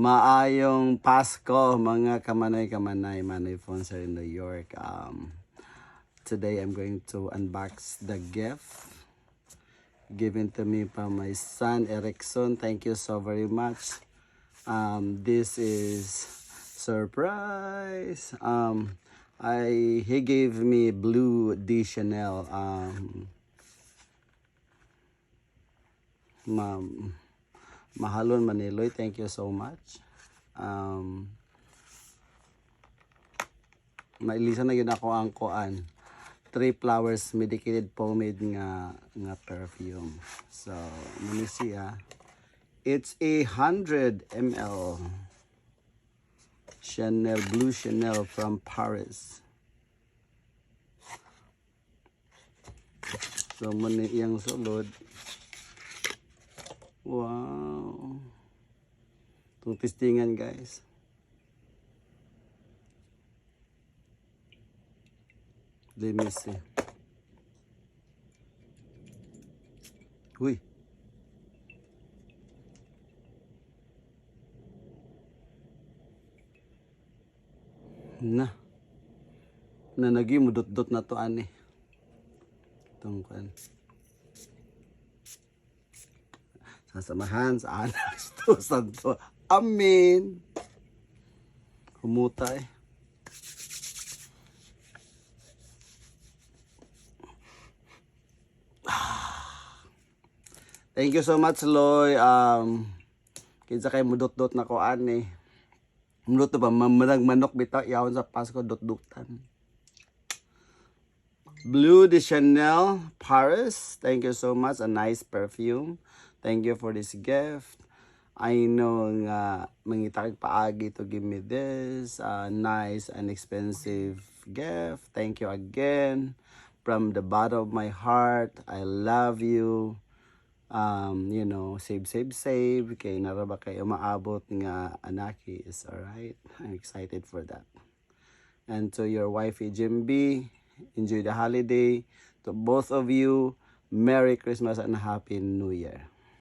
Maayong Pasko mga kamanay-kamanay, Manay Fonser in New York. Today I'm going to unbox the gift given to me by my son Erickson. Thank you so very much. This is surprise. He gave me blue de Chanel. Mahalon Maniloy, thank you so much. Mailisa na yun ako ang kuan. 3 flowers medicated pomade nga perfume. So, muna siya. It's 100 ml Chanel, blue Chanel from Paris. So, muna iyang sulod. Wow. Itong testingan, guys. Let me see. Uy. Nanagi mo dot na to ani. Itong kan. Sasamahan sa anak to santo. Amen. Humutay. Thank you so much, Loy. Kinsa kay mudot-dot na ko ani. Mudot ba mamarag manok bitaw yawon sa Pasko dot-dutan. Blue de Chanel, Paris. Thank you so much. A nice perfume. Thank you for this gift. I know nga mangitakig paagi to give me this nice and expensive gift. Thank you again from the bottom of my heart. I love you. You know, save. Kay naraba kayo maabot nga anaki is alright. I'm excited for that. And to your wifey Jimby, enjoy the holiday. To both of you, Merry Christmas and Happy New Year.